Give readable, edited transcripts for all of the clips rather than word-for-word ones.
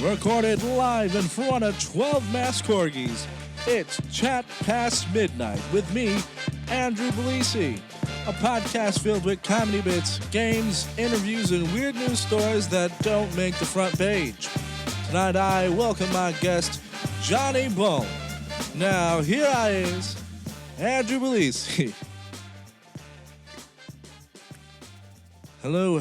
Recorded live in front of 12 masked corgis, it's Chat Past Midnight with me, Andrew Balisi, a podcast filled with comedy bits, games, interviews, and weird news stories that don't make the front page. Tonight I welcome my guest, Jonny Bolen. Now here I is, Andrew Balisi. Hello,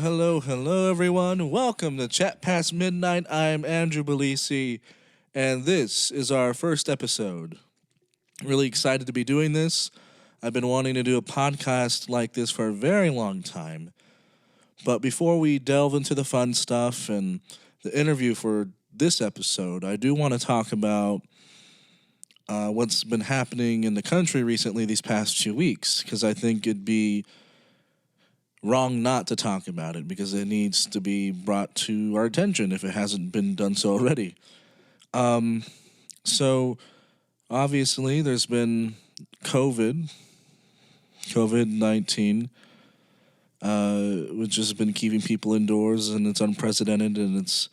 everyone. Welcome to Chat Past Midnight. I'm Andrew Balisi, and this is our first episode. Really excited to be doing this. I've been wanting to do a podcast like this for a very long time. But before we delve into the fun stuff and the interview for this episode, I do want to talk about what's been happening in the country recently these past few weeks, because I think it'd be wrong not to talk about it because it needs to be brought to our attention if it hasn't been done so already. So obviously there's been COVID-19, which has been keeping people indoors, and it's unprecedented, and it's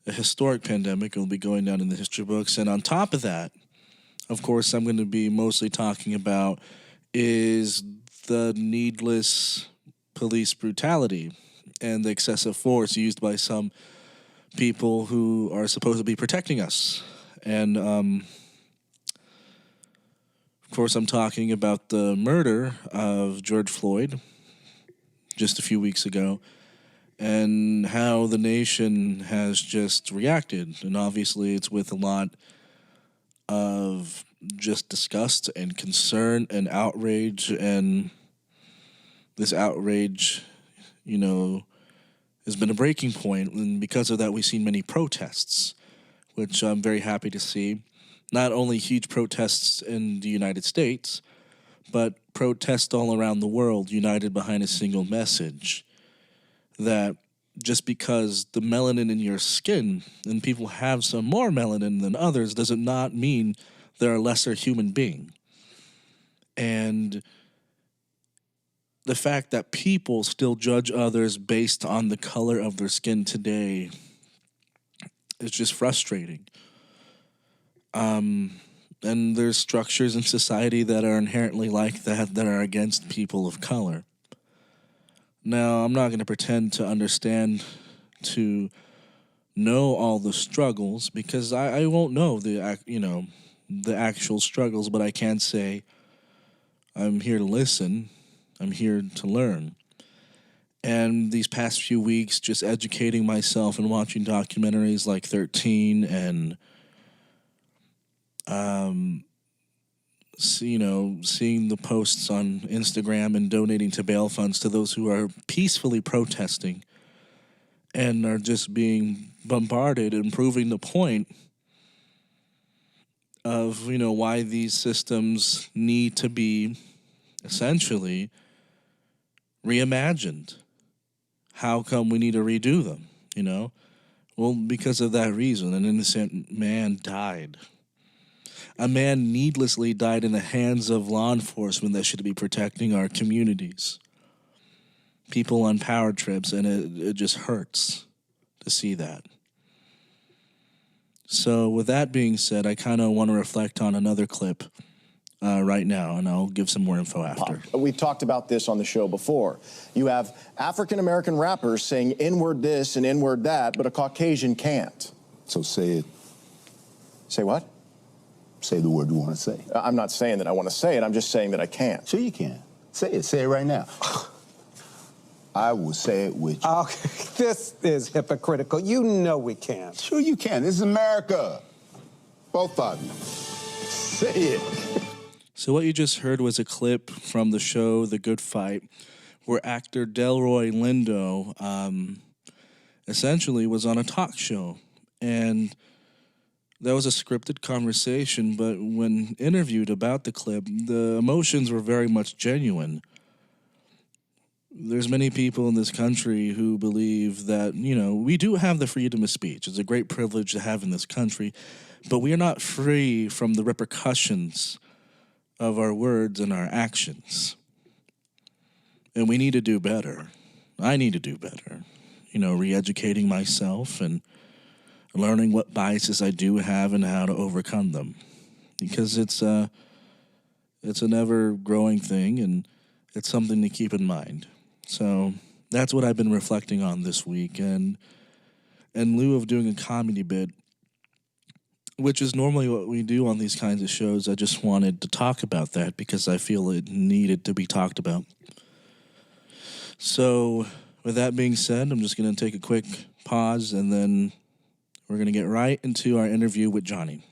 a historic pandemic. It'll be going down in the history books. And on top of that, of course, I'm going to be mostly talking about is the needless police brutality and the excessive force used by some people who are supposed to be protecting us. And, of course, I'm talking about the murder of George Floyd just a few weeks ago and how the nation has just reacted. And obviously it's with a lot of just disgust and concern and outrage, and this outrage, has been a breaking point, and because of that, we've seen many protests, which I'm very happy to see. Not only huge protests in the United States, but protests all around the world, united behind a single message, that just because the melanin in your skin, and people have some more melanin than others, does it not mean they're a lesser human being. And the fact that people still judge others based on the color of their skin today is just frustrating. And there's structures in society that are inherently like that are against people of color. Now, I'm not going to pretend to understand, to know all the struggles, because I won't know the actual struggles, but I can say I'm here to listen. I'm here to learn. And these past few weeks, just educating myself and watching documentaries like 13 and, seeing the posts on Instagram and donating to bail funds to those who are peacefully protesting and are just being bombarded and proving the point of, why these systems need to be essentially reimagined. How come we need to redo them, Well, because of that reason, an innocent man died. A man needlessly died in the hands of law enforcement that should be protecting our communities. People on power trips, and it just hurts to see that. So with that being said, I kind of want to reflect on another clip right now, and I'll give some more info after. We've talked about this on the show before. You have African-American rappers saying N-word this and N-word that, but a Caucasian can't. So say it. Say what? Say the word you want to say. I'm not saying that I want to say it. I'm just saying that I can't. Sure you can. Say it. Say it right now. I will say it with you. Okay, this is hypocritical. You know we can't. Sure you can. This is America. Both of you. Say it. So what you just heard was a clip from the show The Good Fight, where actor Delroy Lindo essentially was on a talk show. And that was a scripted conversation, but when interviewed about the clip, the emotions were very much genuine. There's many people in this country who believe that, we do have the freedom of speech. It's a great privilege to have in this country, but we are not free from the repercussions of our words and our actions. And we need to do better. I need to do better. Re-educating myself and learning what biases I do have and how to overcome them, because it's a never growing thing, and it's something to keep in mind. So that's what I've been reflecting on this week, and in lieu of doing a comedy bit, which is normally what we do on these kinds of shows, I just wanted to talk about that because I feel it needed to be talked about. So, with that being said, I'm just going to take a quick pause, and then we're going to get right into our interview with Jonny.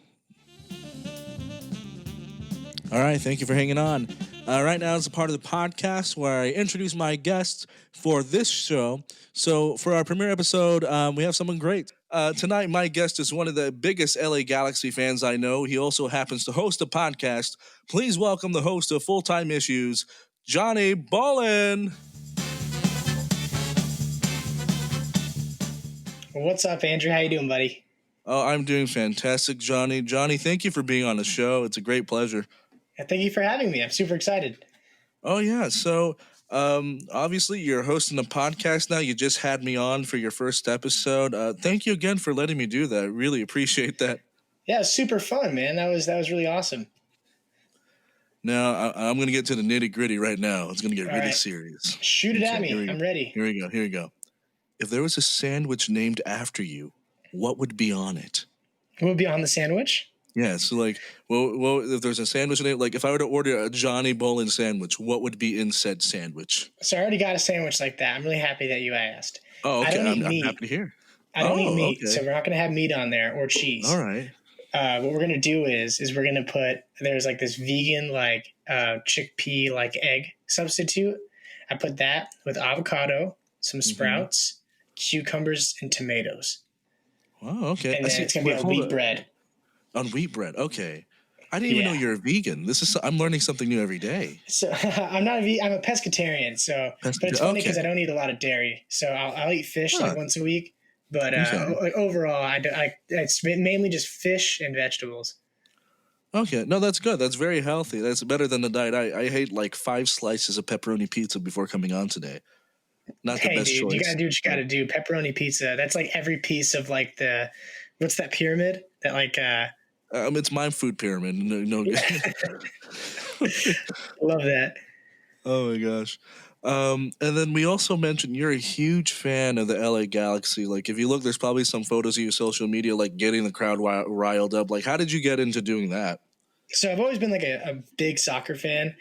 All right, thank you for hanging on. Right now is a part of the podcast where I introduce my guests for this show. So for our premiere episode, we have someone great. Tonight, my guest is one of the biggest LA Galaxy fans I know. He also happens to host a podcast. Please welcome the host of Full Time Issues, Jonny Bolen. What's up, Andrew? How you doing, buddy? Oh, I'm doing fantastic, Jonny. Jonny, thank you for being on the show. It's a great pleasure. Thank you for having me. I'm super excited. Oh, yeah. So, obviously, you're hosting a podcast now. You just had me on for your first episode. Thank you again for letting me do that. I really appreciate that. Yeah, it was super fun, man. That was really awesome. Now, I'm going to get to the nitty-gritty right now. It's going to get really right. serious. Shoot it at me. I'm ready. Here we go. If there was a sandwich named after you, what would be on it? What would be on the sandwich? Yeah, so like, well, if there's a sandwich name, like if I were to order a Jonny Bolen sandwich, what would be in said sandwich? So I already got a sandwich like that. I'm really happy that you asked. Oh, okay. I'm happy to hear. I don't eat meat, okay. so we're not going to have meat on there or cheese. All right. What we're going to do is we're going to put, there's like this vegan like chickpea like egg substitute. I put that with avocado, some sprouts, cucumbers, and tomatoes. Wow, okay. And then it's going to be on wheat bread. On wheat bread, okay. I didn't even know you're a vegan. I'm learning something new every day. So I'm not a vegan. I'm a pescatarian. So, but it's funny because I don't eat a lot of dairy. So I'll eat fish like once a week. But like overall, it's mainly just fish and vegetables. Okay, no, that's good. That's very healthy. That's better than the diet. I ate like 5 slices of pepperoni pizza before coming on today. Not the best choice. You gotta do what you gotta do. Pepperoni pizza. That's like every piece of like what's that pyramid? That like it's my food pyramid. No. Love that. Oh my gosh. And then we also mentioned you're a huge fan of the LA Galaxy. Like, if you look, there's probably some photos of your social media, like getting the crowd riled up. Like, how did you get into doing that? So I've always been like a big soccer fan,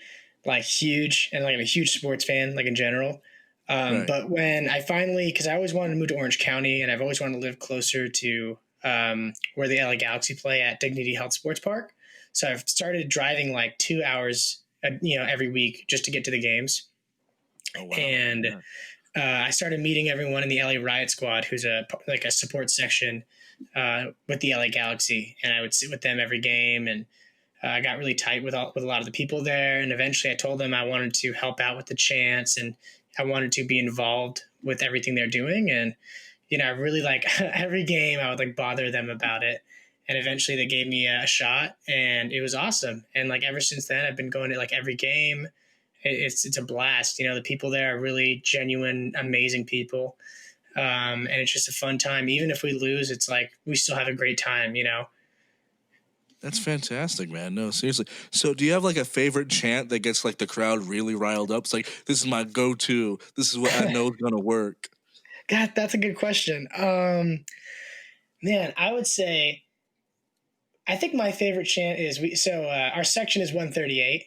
like huge, and like I'm a huge sports fan, like in general. Right. But when I finally, because I always wanted to move to Orange County, and I've always wanted to live closer to where the LA Galaxy play at Dignity Health Sports Park. So I've started driving like 2 hours, every week just to get to the games. Oh, wow. And I started meeting everyone in the LA Riot Squad, who's a support section with the LA Galaxy, and I would sit with them every game, and I got really tight with a lot of the people there. And eventually, I told them I wanted to help out with the chants, and I wanted to be involved with everything they're doing. And I really like every game I would like bother them about it. And eventually they gave me a shot, and it was awesome. And like ever since then, I've been going to like every game. It's a blast. The people there are really genuine, amazing people. And it's just a fun time. Even if we lose, it's like we still have a great time, That's fantastic, man. No, seriously. So do you have like a favorite chant that gets like the crowd really riled up? It's like, this is my go-to. This is what I know is going to work. God, that's a good question. Man, I would say, I think my favorite chant is our section is 138.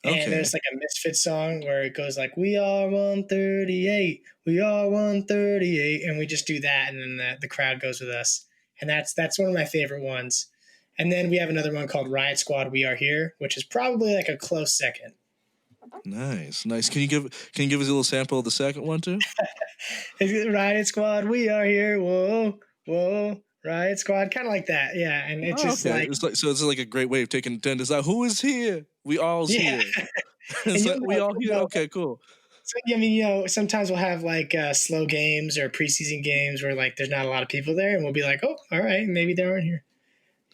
And there's like a Misfits song where it goes like, we are 138, we are 138. And we just do that. And then the crowd goes with us. And that's one of my favorite ones. And then we have another one called Riot Squad, We Are Here, which is probably like a close second. Nice. Can you give us a little sample of the second one too? Riot Squad, we are here. Whoa, whoa. Riot Squad, kind of like that, yeah. And it's just like it's like a great way of taking attendance. Like, who is here? We all's here. It's like, we all here. Okay, cool. So I mean, sometimes we'll have like slow games or preseason games where like there's not a lot of people there, and we'll be like, oh, all right, maybe they aren't here.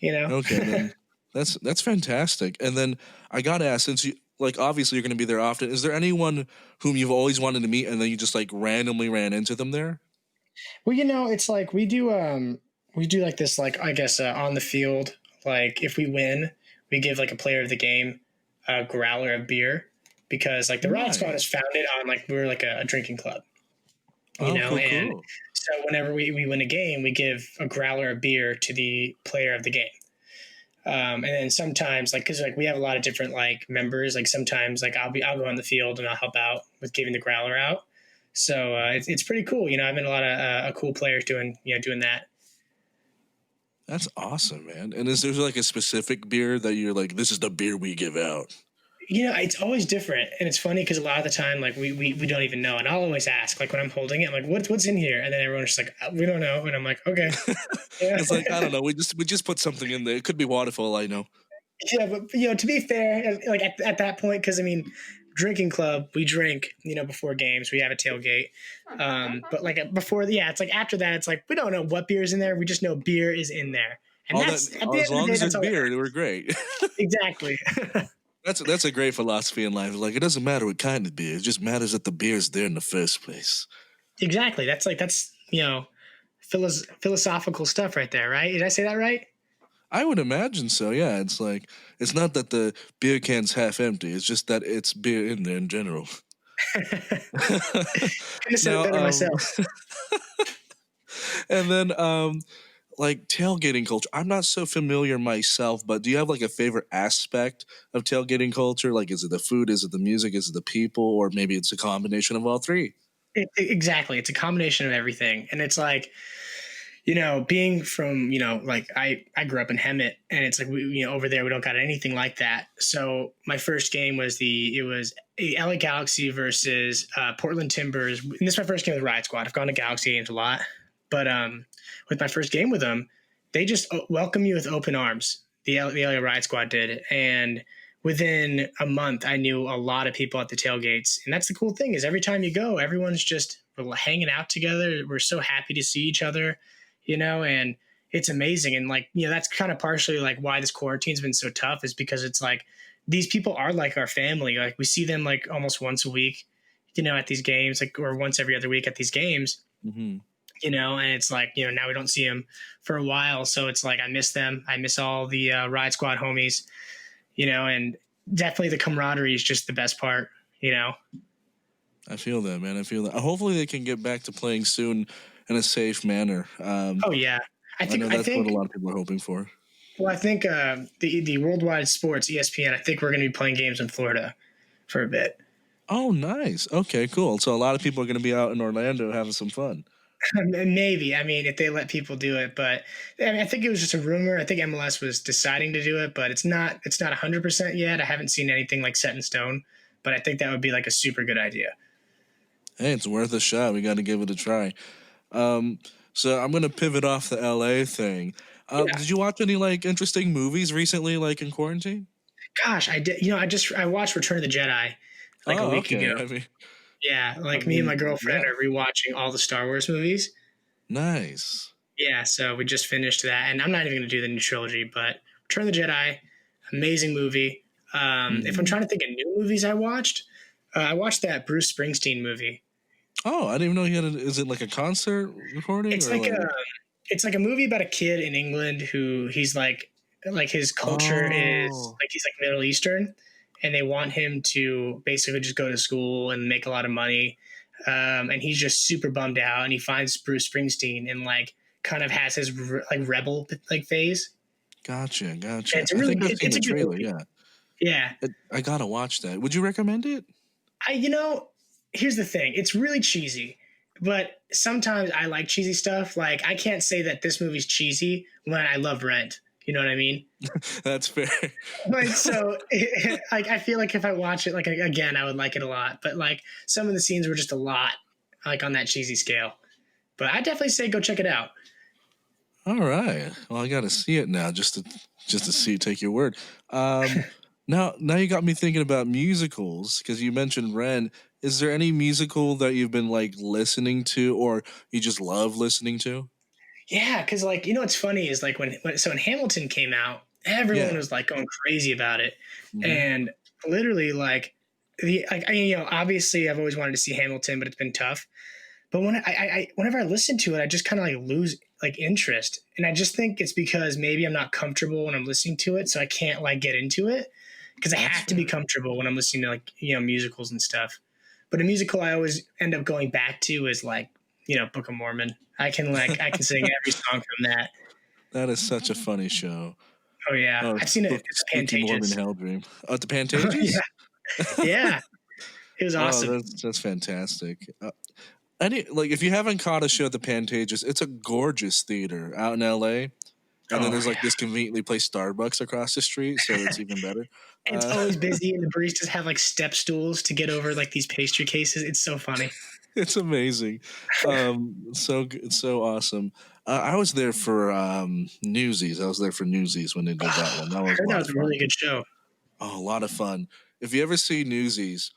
Okay, then. That's fantastic. And then I gotta ask, since you like obviously you're going to be there often, is there anyone whom you've always wanted to meet and then you just like randomly ran into them there? Well, it's like we do we do like this, like I guess on the field, like if we win, we give like a player of the game a growler of beer because like the Riot Squad is Nice. founded on like we're like a drinking club, Oh, cool, and cool. so whenever we win a game, we give a growler of beer to the player of the game. And then sometimes like because like we have a lot of different like members, like sometimes like I'll go on the field and I'll help out with giving the growler out. So it's pretty cool. I've been a lot of cool players doing that. That's awesome, man. And is there like a specific beer that you're like, this is the beer we give out? It's always different, and it's funny because a lot of the time, like we don't even know, and I'll always ask, like when I'm holding it, I'm like, what's in here? And then everyone's just like, we don't know, and I'm like, okay, yeah, It's like, I don't know. We just put something in there. It could be waterfall, I know. yeah, but to be fair, like at that point, because I mean, drinking club, we drink, before games, we have a tailgate, but like before, yeah, it's like after that, it's like we don't know what beer is in there, we just know beer is in there, and All that's that at the as end of long the day, as that's it's all that beer, matters. we're great. Exactly. That's a great philosophy in life. Like it doesn't matter what kind of beer. It just matters that the beer's there in the first place. Exactly. That's philosophical stuff right there, right? Did I say that right? I would imagine so. Yeah, it's like it's not that the beer can's half empty. It's just that it's beer in there in general. Could have said it Now, better myself. and then like tailgating culture. I'm not so familiar myself, but do you have like a favorite aspect of tailgating culture? Like, is it the food? Is it the music? Is it the people? Or maybe it's a combination of all three? Exactly. It's a combination of everything. And it's like, being from, like I grew up in Hemet and it's like, over there, we don't got anything like that. So my first game was LA Galaxy versus Portland Timbers. And this is my first game with Riot Squad. I've gone to Galaxy games a lot, but with my first game with them, they just welcome you with open arms. The LA Riot Squad did. And within a month, I knew a lot of people at the tailgates. And that's the cool thing is every time you go, everyone's just hanging out together. We're so happy to see each other, and it's amazing. And like, that's kind of partially like why this quarantine's been so tough is because it's like these people are like our family. Like we see them like almost once a week, at these games, like or once every other week at these games. Mm-hmm. And it's like, now we don't see them for a while. So it's like, I miss them. I miss all the Riot Squad homies, and definitely the camaraderie is just the best part. I feel that, man. I feel that. Hopefully, they can get back to playing soon in a safe manner. Oh yeah. I know I that's what think, a lot of people are hoping for. well, I think the Worldwide Sports, ESPN, I think we're going to be playing games in Florida for a bit. Oh, nice. Okay, cool. So a lot of people are going to be out in Orlando having some fun. Maybe. I mean, if they let people do it, but I mean, I think it was just a rumor. I think MLS was deciding to do it, but it's not 100% yet. I haven't seen anything like set in stone, but I think that would be like a super good idea. Hey, it's worth a shot. We got to give it a try. So I'm going to pivot off the LA thing. Yeah. Did you watch any like interesting movies recently, like in quarantine? Gosh, I did. I watched Return of the Jedi like a Oh, week okay. ago. Yeah, like me and my girlfriend yeah. are rewatching all the Star Wars movies. Nice. Yeah, so we just finished that, and I'm not even going to do the new trilogy, but Return of the Jedi, amazing movie. If I'm trying to think of new movies I watched that Bruce Springsteen movie. Oh, I didn't even know he had. Is it like a concert recording? It's or like a movie about a kid in England who he's like his culture is Oh, like he's like Middle Eastern, and they want him to basically just go to school and make a lot of money. And he's just super bummed out, and he finds Bruce Springsteen and like kind of has his like rebel like phase. gotcha. And I think I've seen it's the a good trailer. movie. Yeah, Yeah, I gotta watch that. Would you recommend it? here's the thing. It's really cheesy, but sometimes I like cheesy stuff. Like I can't say that this movie's cheesy when I love Rent. You know what I mean? That's fair. Like so, like I feel like if I watch it like again, I would like it a lot. But like some of the scenes were just a lot, like on that cheesy scale. But I definitely say go check it out. All right. Well, I got to see it now, just to see, take your word. Now you got me thinking about musicals because you mentioned Ren. Is there any musical that you've been like listening to, or you just love listening to? Yeah, because like what's funny is like when Hamilton came out, everyone Yeah. was like going crazy about it, Hmm. and literally like obviously I've always wanted to see Hamilton, but it's been tough. But whenever I listen to it, I just kind of like lose like interest. And I just think it's because maybe I'm not comfortable when I'm listening to it. So I can't like get into it because I have to be comfortable when I'm listening to like, musicals and stuff. But a musical I always end up going back to is like, Book of Mormon. I can sing every song from that. That is such a funny show. Oh yeah. Oh, I've seen it at Spooky Mormon Pantages. Hell Dream. Oh, at the Pantages? Yeah. It was awesome. Oh, that's fantastic. If you haven't caught a show at the Pantages, it's a gorgeous theater out in LA. And then there's like this conveniently placed Starbucks across the street, so it's even better. It's always busy, and the baristas have like step stools to get over like these pastry cases. It's so funny. It's amazing. So awesome. I was there for Newsies. I was there for Newsies when they did that one. That was, I heard that was a really good show. Oh, a lot of fun. If you ever see Newsies,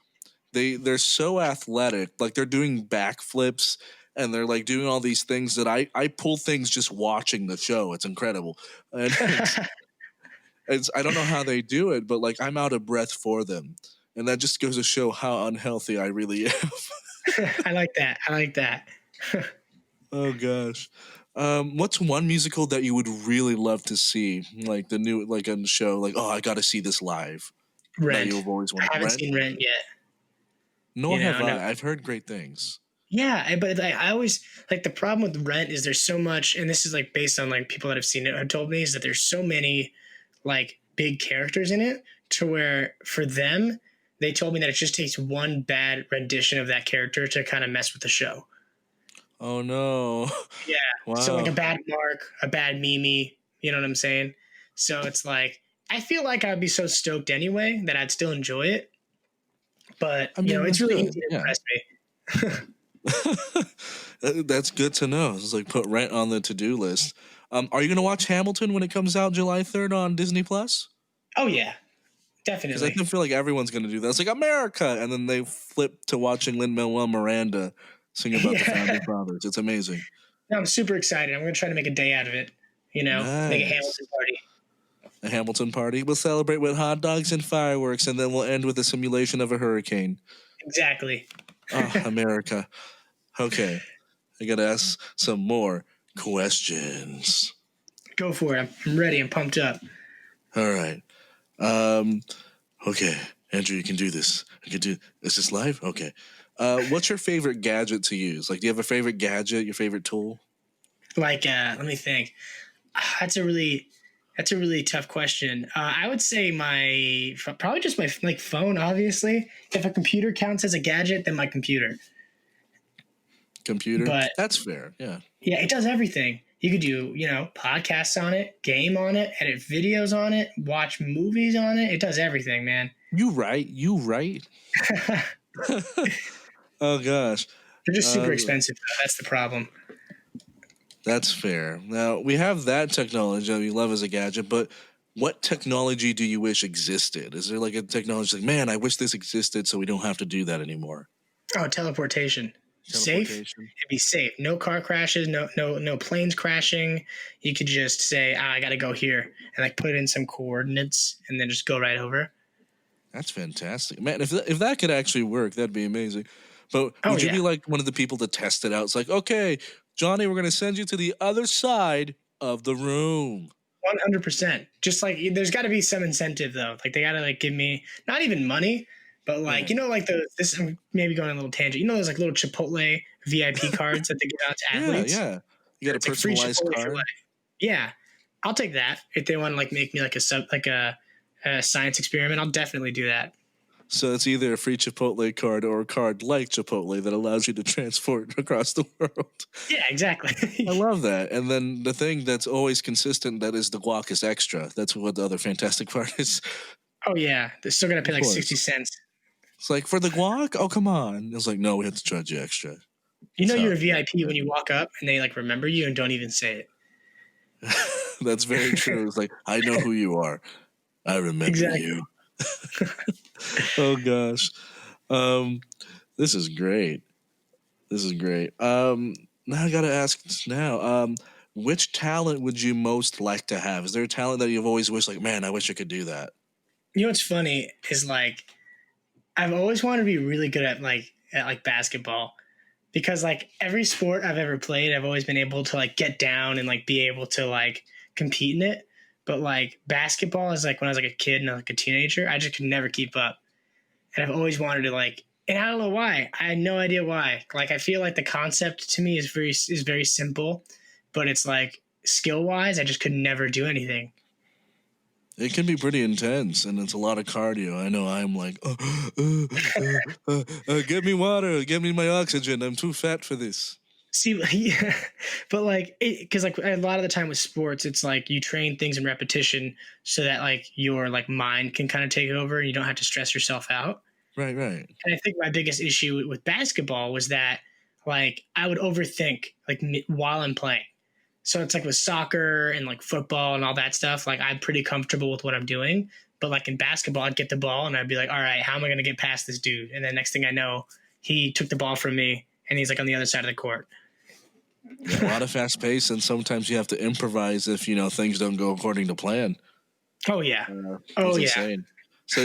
they're so athletic. Like they're doing backflips and they're like doing all these things that I pull things just watching the show. It's incredible. And I don't know how they do it, but like I'm out of breath for them. And that just goes to show how unhealthy I really am. I like that. Oh gosh. What's one musical that you would really love to see? Like the new, like on the show, like, oh, I got to see this live. Rent. You've always wanted. I haven't seen Rent yet. Nor have I. I've heard great things. Yeah, but I always like the problem with Rent is there's so much, and this is like based on like people that have seen it have told me, is that there's so many like big characters in it to where for them, they told me that it just takes one bad rendition of that character to kind of mess with the show. Oh no. Yeah. Wow. So like a bad Mark, a bad Mimi, you know what I'm saying? So it's like, I feel like I'd be so stoked anyway that I'd still enjoy it. But, I mean, it's really easy to impress me. That's good to know. It's like put Rent on the to-do list. Are you going to watch Hamilton when it comes out July 3rd on Disney Plus? Oh, yeah. Definitely. Because I feel like everyone's going to do that. It's like America. And then they flip to watching Lin-Manuel Miranda sing about the Founding Fathers. It's amazing. No, I'm super excited. I'm going to try to make a day out of it. Nice. Make a Hamilton party. A Hamilton party. We'll celebrate with hot dogs and fireworks, and then we'll end with a simulation of a hurricane. Exactly. Oh, America. Okay. I got to ask some more questions. Go for it. I'm ready. I'm pumped up. All right. Okay. Andrew, you can do this. Is this live? Okay. What's your favorite gadget to use? Like, do you have a favorite gadget, your favorite tool? Like, let me think. That's a really tough question. I would say probably just my phone, obviously. If a computer counts as a gadget, then my computer. But that's fair. Yeah. Yeah, it does everything. You could do, podcasts on it, game on it, edit videos on it, watch movies on it. It does everything, man. You right. Oh gosh. They're just super expensive, though. That's the problem. That's fair. Now, we have that technology that we love as a gadget, but what technology do you wish existed? Is there like a technology like, man, I wish this existed so we don't have to do that anymore? Oh, teleportation. Safe. It'd be safe. No car crashes, no planes crashing. You could just say, I got to go here, and like put in some coordinates and then just go right over. That's fantastic. Man, if that could actually work, that'd be amazing. But would you be like one of the people to test it out? It's like, okay, Johnny, we're going to send you to the other side of the room. 100%. Just like there's got to be some incentive though. Like they got to like give me not even money, but like this. I'm maybe going on a little tangent. Those like little Chipotle VIP cards that they give out to athletes. Yeah. You got a personalized card. Yeah, I'll take that if they want to like make me like a science experiment. I'll definitely do that. So it's either a free Chipotle card or a card like Chipotle that allows you to transport across the world. Yeah, exactly. I love that. And then the thing that's always consistent, that is the guac is extra. That's what the other fantastic part is. Oh, yeah. They're still going to pay like 60 cents. It's like, for the guac? Oh, come on. It's like, no, we have to charge you extra. You're a VIP when you walk up and they like remember you and don't even say it. That's very true. It's like, I know who you are. I remember you. Oh gosh. This is great. Now I gotta ask which talent would you most like to have? Is there a talent that you've always wished, like, man, I wish I could do that? What's funny is like I've always wanted to be really good at basketball, because like every sport I've ever played, I've always been able to like get down and like be able to like compete in it. But like basketball is like when I was like a kid and like a teenager, I just could never keep up. And I've always wanted to like, and I don't know why. I had no idea why. Like I feel like the concept to me is very simple, but it's like skill wise, I just could never do anything. It can be pretty intense, and it's a lot of cardio. I know I'm like, get me water, get me my oxygen. I'm too fat for this. See, yeah, but like, because like a lot of the time with sports, it's like you train things in repetition so that like your like mind can kind of take over and you don't have to stress yourself out. Right, right. And I think my biggest issue with basketball was that like I would overthink like while I'm playing. So it's like with soccer and like football and all that stuff, like I'm pretty comfortable with what I'm doing. But like in basketball, I'd get the ball and I'd be like, all right, how am I going to get past this dude? And then next thing I know, he took the ball from me and he's like on the other side of the court. Yeah, a lot of fast pace, and sometimes you have to improvise if things don't go according to plan. Oh yeah, it's insane.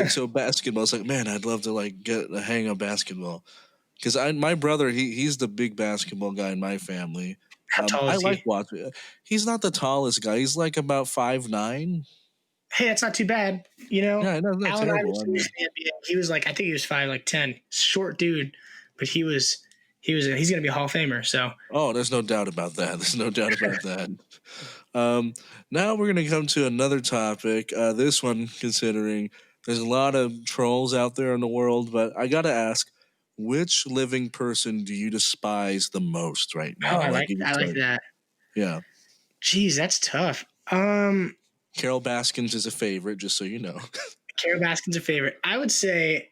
So basketball, it's like, man, I'd love to like get a hang of basketball, because my brother he's the big basketball guy in my family. How tall I is like he? watching. He's not the tallest guy. He's like about 5'9". Hey, that's not too bad. You know, Yeah, no, not Allen terrible. Iverson was in the NBA. He was like, I think he was 5'10", short dude, but he's going to be a Hall of Famer. So, Oh, there's no doubt about that. There's no doubt about that. Now we're going to come to another topic. This one, considering there's a lot of trolls out there in the world, but I got to ask, which living person do you despise the most right now? I like that. Yeah. Jeez, that's tough. Carol Baskins is a favorite, just so you know. Carol Baskin's a favorite. I would say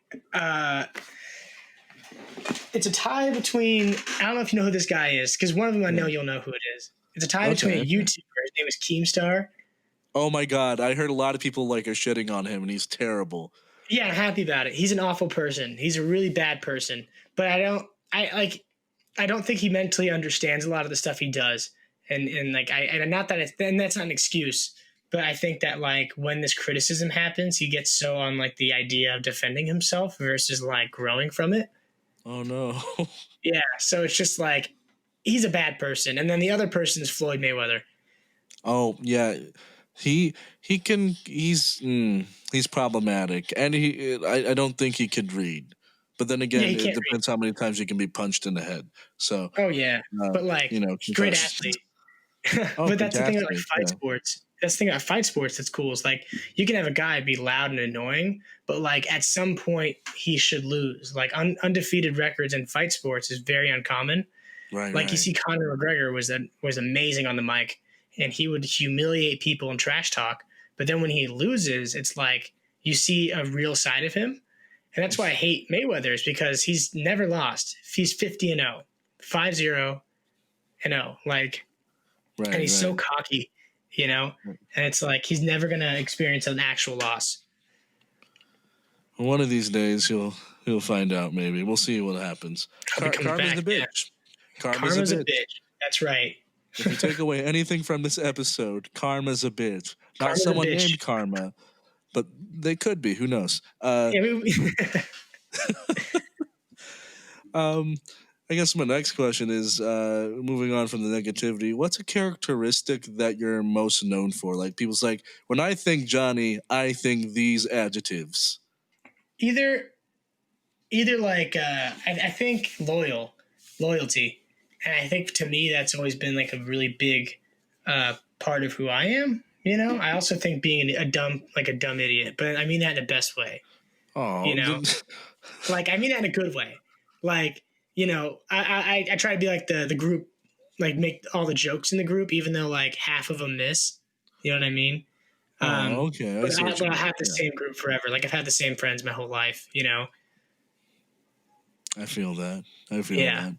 it's a tie between. I don't know if you know who this guy is, because one of them I know you'll know who it is. It's a tie between a YouTuber. His name is Keemstar. Oh my God, I heard a lot of people like are shitting on him, and he's terrible. Yeah, I'm happy about it. He's an awful person. He's a really bad person. But I don't think he mentally understands a lot of the stuff he does. And not that it's, and that's not an excuse, but I think that like when this criticism happens, he gets so on like the idea of defending himself versus like growing from it. Oh no. Yeah, so it's just like he's a bad person, and then the other person is Floyd Mayweather. Oh yeah, he's problematic, and I don't think he could read. But then again, it depends how many times he can be punched in the head. So but like great athlete. But that's the thing about like fight sports. That's the thing about fight sports that's cool. Is like you can have a guy be loud and annoying, but like at some point he should lose. Like undefeated records in fight sports is very uncommon. Right. Like you see, Conor McGregor was amazing on the mic, and he would humiliate people and trash talk. But then when he loses, it's like you see a real side of him, and that's why I hate Mayweather, is because he's never lost. He's 50-0, 5-0-0, like. Right, and he's so cocky, and it's like he's never gonna experience an actual loss. One of these days he'll find out. Maybe we'll see what happens. Karma's a bitch. Yeah. Karma's a bitch. That's right. If you take away anything from this episode, Karma's a bitch. Not someone named Karma, but they could be. Who knows? I guess my next question is, moving on from the negativity, what's a characteristic that you're most known for? Like, people's like, when I think Jonny, I think these adjectives. Either like, I think loyalty. And I think to me, that's always been like a really big part of who I am. I also think being a dumb idiot, but I mean that in the best way. Oh, like, I mean that in a good way. Like, I try to be like the group, like make all the jokes in the group, even though like half of them miss. You know what I mean? Okay. But I have the same group forever. Like I've had the same friends my whole life. I feel that. That.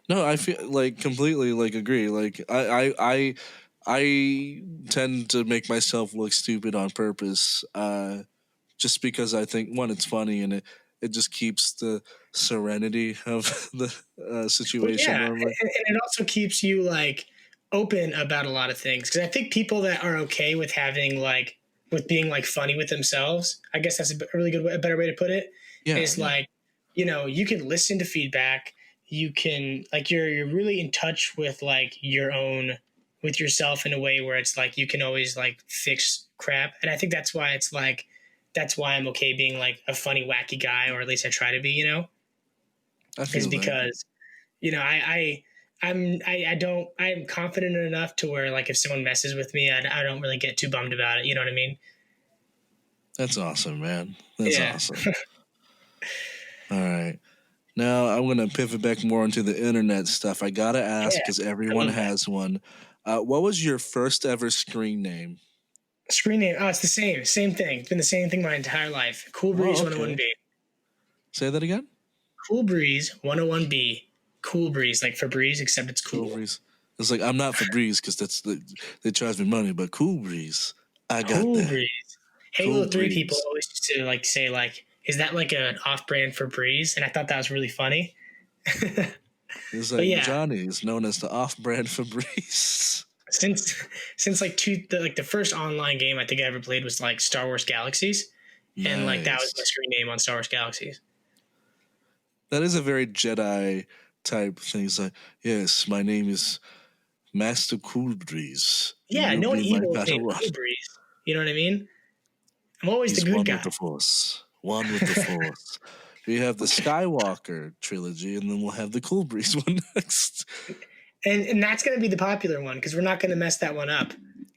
No, I feel like completely like agree. Like I tend to make myself look stupid on purpose, just because I think, one, it's funny, and it just keeps the serenity of the situation. Yeah, and it also keeps you like open about a lot of things, because I think people that are okay with having with being like funny with themselves, I guess that's a really good way, a better way to put it, is like you can listen to feedback. You can like you're really in touch with like with yourself in a way where it's like you can always like fix crap. And I think that's why I'm okay being like a funny, wacky guy, or at least I try to be, I is feel that. because, I'm confident enough to where like if someone messes with me, I don't really get too bummed about it. You know what I mean? That's awesome, man. That's Yeah. awesome. All right. Now I'm going to pivot back more into the internet stuff. I got to ask, Yeah. because I everyone love that. has one. What was your first ever screen name? Screen name. Oh, it's the same thing. It's been the same thing my entire life. Cool Breeze Oh, 101B. Say that again? Cool Breeze 101B. Cool Breeze, like Febreze, except it's Cool cool. Breeze. It's like, I'm not Febreze because they charge me money, but Cool Breeze, I got Cool that. Breeze. Cool Halo 3 people Breeze. always used to like say like, is that like an off-brand Febreze? And I thought that was really funny. It's But like yeah, Johnny is known as the off-brand Febreze. since like the first online game I think I ever played was like Star Wars Galaxies, and like that was my Nice. screen name on Star Wars Galaxies. That is a very Jedi type thing. It's like, yes, my name is Master Cool Breeze. Yeah, You'll no one be my evil is named battle rod. Cool Breeze. You know what I mean? I'm always the He's good one guy. with the Force. One with the Force. We have the Skywalker trilogy, and then we'll have the Cool Breeze one next. And that's going to be the popular one because we're not going to mess that one up,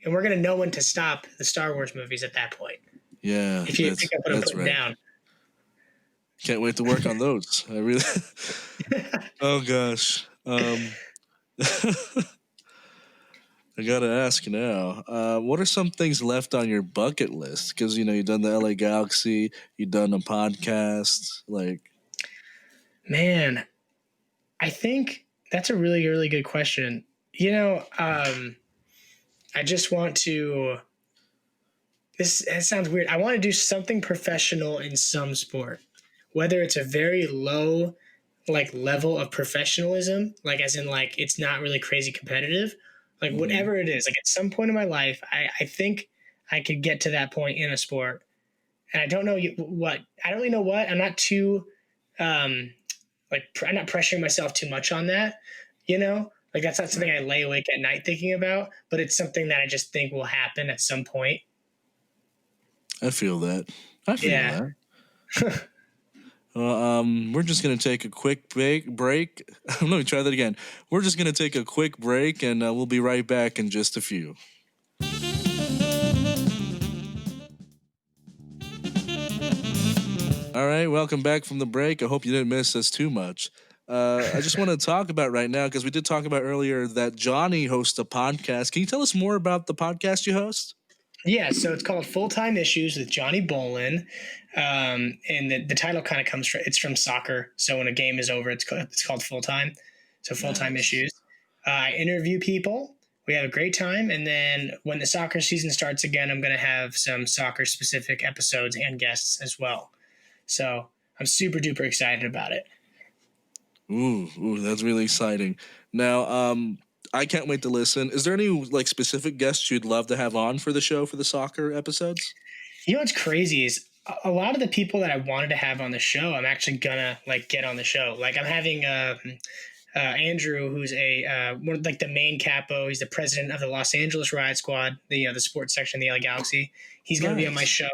and we're going to know when to stop the Star Wars movies at that point. Yeah, If you pick up what I'm that's putting right. down. Can't wait to work on those. I really. Oh gosh. I gotta ask now. What are some things left on your bucket list? Because you've done the LA Galaxy, you've done a podcast. Like, Man, I think that's a really, really good question. I just want to. It sounds weird. I want to do something professional in some sport, whether it's a very low like level of professionalism, like as in like it's not really crazy competitive, like mhm. whatever it is. Like at some point in my life, I think I could get to that point in a sport, and I don't know what. I don't really know what. I'm not too um, I'm not pressuring myself too much on that, like that's not something I lay awake at night thinking about, but it's something that I just think will happen at some point. I feel that. I feel Yeah. that. We're just gonna take a quick break. Let me try that again. We're just gonna take a quick break, and we'll be right back in just a few. All right, welcome back from the break. I hope you didn't miss us too much. I just want to talk about right now because we did talk about earlier that Johnny hosts a podcast. Can you tell us more about the podcast you host? Yeah, so it's called Full Time Issues with Jonny Bolen, and the title kind of comes from soccer. So when a game is over, it's called Full Time. So Full Time Nice. Issues. I interview people. We have a great time, and then when the soccer season starts again, I'm going to have some soccer specific episodes and guests as well. So I'm super duper excited about it. Ooh, that's really exciting. Now, I can't wait to listen. Is there any like specific guests you'd love to have on for the show for the soccer episodes? You know what's crazy is a lot of the people that I wanted to have on the show, I'm actually gonna like get on the show. Like I'm having Andrew, who's like the main capo. He's the president of the Los Angeles Riot Squad, the sports section of the LA Galaxy. He's gonna be on my Nice. show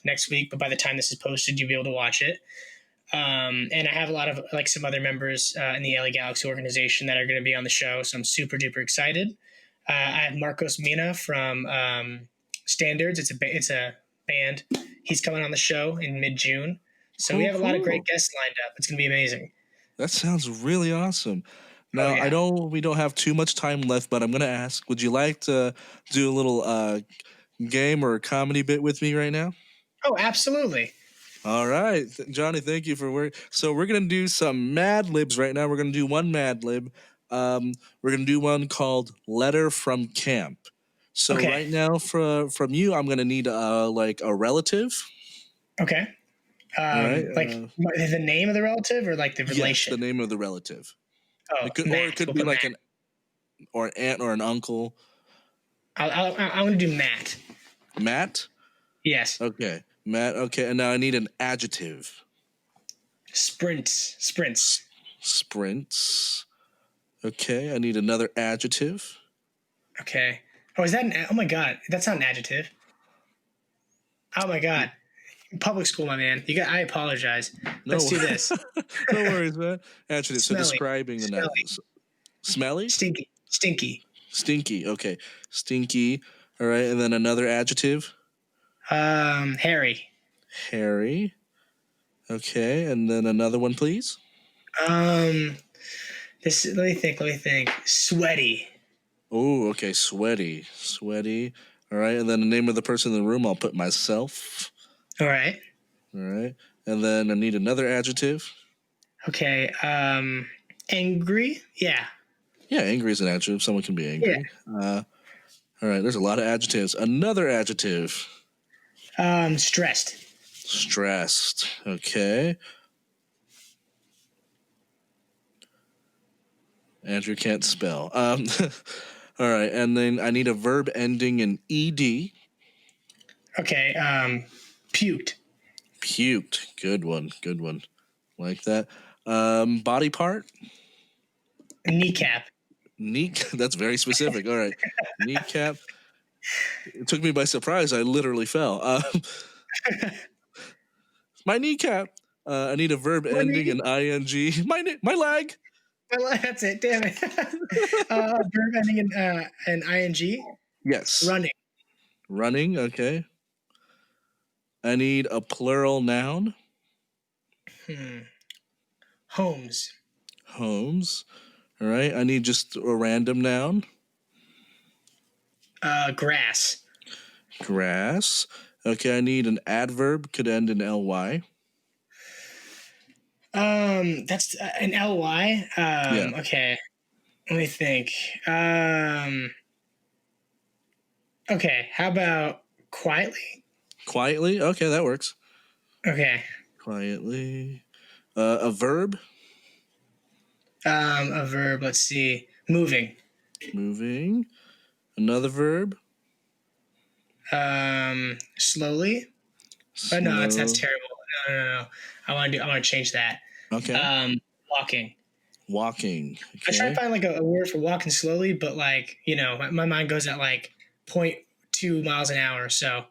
next week, but by the time this is posted, you'll be able to watch it. And I have a lot of like some other members in the LA Galaxy organization that are going to be on the show, so I'm super duper excited. I have Marcos Mina from Standards. It's a band. He's coming on the show in mid June, so we Cool, have a lot of great cool. guests lined up. It's going to be amazing. That sounds really awesome. Oh Now, I yeah. know we don't have too much time left, but I'm going to ask, would you like to do a little game or comedy bit with me right now? Oh, absolutely. All right, Johnny, thank you for work. So we're gonna do some Mad Libs right now. We're gonna do one Mad Lib. We're gonna do one called "Letter from Camp." So Okay. right now, from you, I'm gonna need like a relative. Okay. All right. Like the name of the relative or like the Yes, the relation? name of the relative. Oh, It Matt. could We'll be put like Matt. an aunt or an uncle. I'm going to do Matt. Matt. Yes. Okay, Matt. Okay, and now I need an adjective. Sprints. Sprints. Okay, I need another adjective. Okay. Oh, is that oh my God. That's not an adjective. Oh my God. Public school, my man. I apologize. Let's No, do this. no worries, man. Adjective. So Smelly. describing the noun. Smelly? Stinky. Stinky. Okay. Stinky. All right. And then another adjective. Hairy. Hairy. Okay. And then another one, please. Let me think. Sweaty. Oh, okay. Sweaty. All right. And then the name of the person in the room, I'll put myself. All right. All right. And then I need another adjective. Okay. Angry. Yeah. Yeah, angry is an adjective. Someone can be angry. Yeah. All right. There's a lot of adjectives. Another adjective. Stressed. Stressed. Okay. Andrew can't spell. All right. And then I need a verb ending in ed. Okay. Puked. Puked. Good one. Like that. Body part. Kneecap. That's very specific. All right. Kneecap. It took me by surprise. I literally fell. My kneecap. I need a verb ending in ing. My leg. That's it. Damn it. Verb ending in ing. Yes. Running. Okay. I need a plural noun. Homes. All right. I need just a random noun. Grass. Okay. I need an adverb. Could end in ly. That's an ly. Yeah. Okay. Let me think. Okay. How about quietly? Quietly. Okay, that works. Okay. Quietly. A verb. A verb. Let's see. Moving. Another verb. Slowly. Oh, no, that's terrible. No. I want to change that. Okay. Walking. Okay. I try to find like a word for walking slowly, but like, my mind goes at like 0.2 miles an hour. So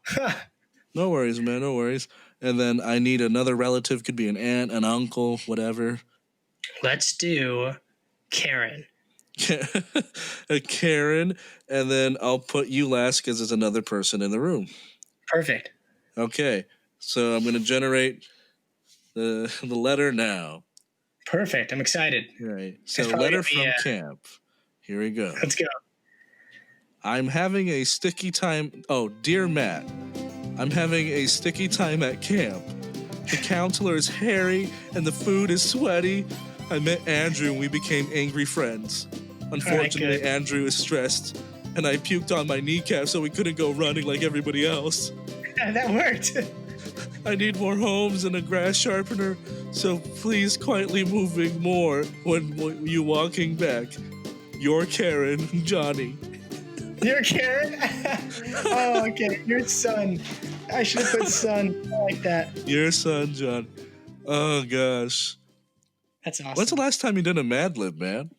No worries, man. No worries. And then I need another relative. Could be an aunt, an uncle, whatever. let's do Karen. A Karen. And then I'll put you last because there's another person in the room. Perfect. Okay. So I'm going to generate the letter now. Perfect. I'm excited. Right. So letter from camp. Here we go. Let's go. I'm having a sticky time. Oh, dear Matt, I'm having a sticky time at camp. The counselor is hairy and the food is sweaty. I met Andrew and we became angry friends. Unfortunately, good. Andrew is stressed and I puked on my kneecap so we couldn't go running like everybody else. That worked. I need more homes and a grass sharpener, so please quietly moving more when you walking back. Your Karen, Johnny. You're Karen? Oh, okay. Your son. I should have put son. I like that. Your son, John. Oh, gosh. That's awesome. When's the last time you did a Mad Lib, man?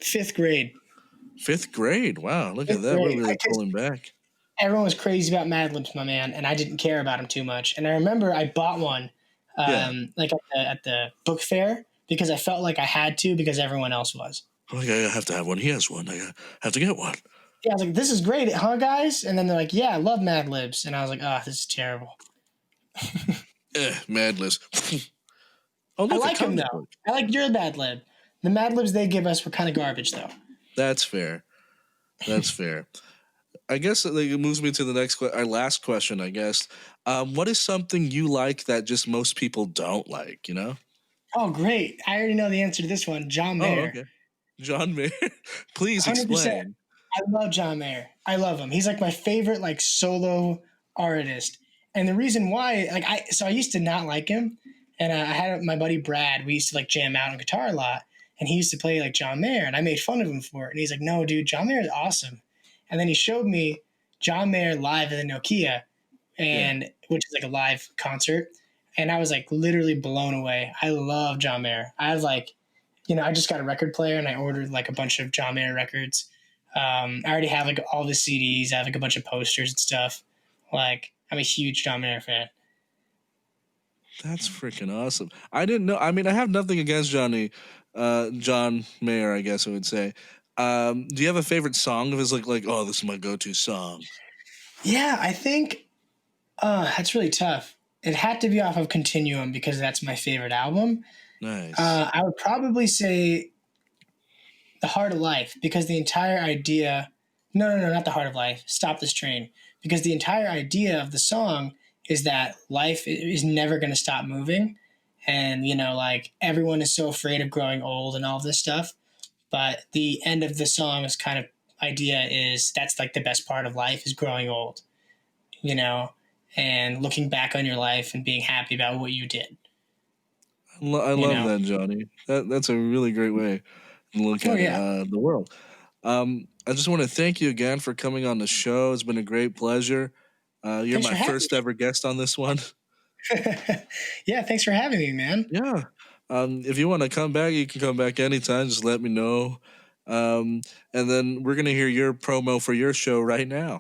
5th grade. 5th grade. Wow, look at that. grade. We're really pulling back. Everyone was crazy about Mad Libs, my man, and I didn't care about them too much. And I remember I bought one like at the book fair because I felt like I had to because everyone else was. Oh, yeah, I have to have one. He has one. I have to get one. Yeah, I was like, this is great, huh, guys? And then they're like, yeah, I love Mad Libs. And I was like, oh, this is terrible. Mad Libs. I like them, though. I like your Mad Lib. The Mad Libs they give us were kind of garbage, though. That's fair. I guess it moves me to the our last question, I guess. What is something you like that just most people don't like, you know? Oh, great. I already know the answer to this one. John Mayer. Oh, okay. John Mayer. Please 100%. Explain. I love John Mayer. I love him. He's like my favorite like solo artist. And the reason why, like I used to not like him. And I had my buddy Brad. We used to like jam out on guitar a lot. And he used to play like John Mayer. And I made fun of him for it. And he's like, no, dude, John Mayer is awesome. And then he showed me John Mayer live at the Nokia, which is like a live concert. and I was like literally blown away. I love John Mayer. I have like, I just got a record player and I ordered like a bunch of John Mayer records. I already have like all the CDs. I have like a bunch of posters and stuff. Like, I'm a huge John Mayer fan. That's freaking awesome. I didn't know. I mean, I have nothing against John Mayer, I guess I would say. Do you have a favorite song of his? Like, oh, this is my go-to song. Yeah, I think that's really tough. It had to be off of Continuum because that's my favorite album. Nice. I would probably say The Heart of Life because the entire idea. No, not The Heart of Life. Stop This Train. Because the entire idea of the song is that life is never going to stop moving. And, like everyone is so afraid of growing old and all of this stuff. But the end of the song is kind of idea is that's like the best part of life is growing old, and looking back on your life and being happy about what you did. I love that, Johnny. That's a really great way to look at the world. I just want to thank you again for coming on the show. It's been a great pleasure. You're my first ever guest on this one. Yeah, thanks for having me, man. Yeah. If you want to come back, you can come back anytime. Just let me know. And then we're going to hear your promo for your show right now.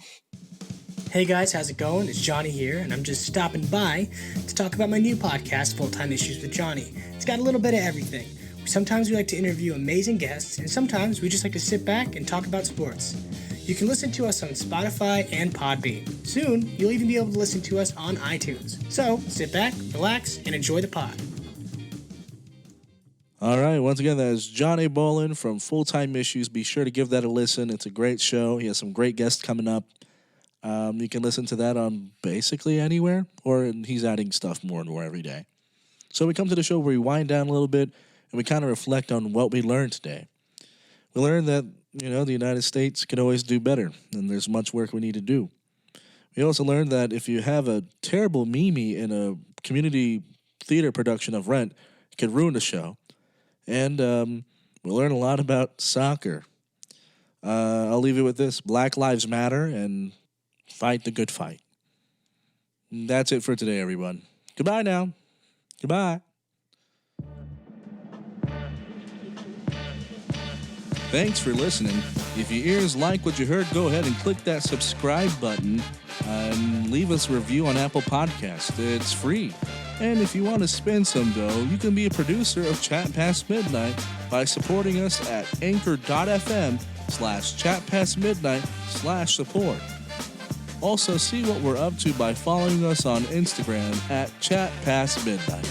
Hey guys, how's it going? It's Johnny here, and I'm just stopping by to talk about my new podcast, Full-Time Issues with Johnny. It's got a little bit of everything. Sometimes we like to interview amazing guests, and sometimes we just like to sit back and talk about sports. You can listen to us on Spotify and Podbean. Soon, you'll even be able to listen to us on iTunes. So, sit back, relax, and enjoy the pod. All right, once again, that is Jonny Bolen from Full-Time Issues. Be sure to give that a listen. It's a great show. He has some great guests coming up. You can listen to that on basically anywhere, or he's adding stuff more and more every day. So we come to the show where we wind down a little bit, and we kind of reflect on what we learned today. We learned that, the United States can always do better, and there's much work we need to do. We also learned that if you have a terrible Mimi in a community theater production of Rent, it could ruin the show. And we learned a lot about soccer. I'll leave you with this. Black Lives Matter, and fight the good fight. And that's it for today, everyone. Goodbye now. Goodbye. Thanks for listening. If your ears like what you heard, go ahead and click that subscribe button and leave us a review on Apple Podcasts. It's free. And if you want to spend some dough, you can be a producer of Chat Past Midnight by supporting us at anchor.fm/chatpastmidnight/support. Also, see what we're up to by following us on Instagram at Chat Past Midnight.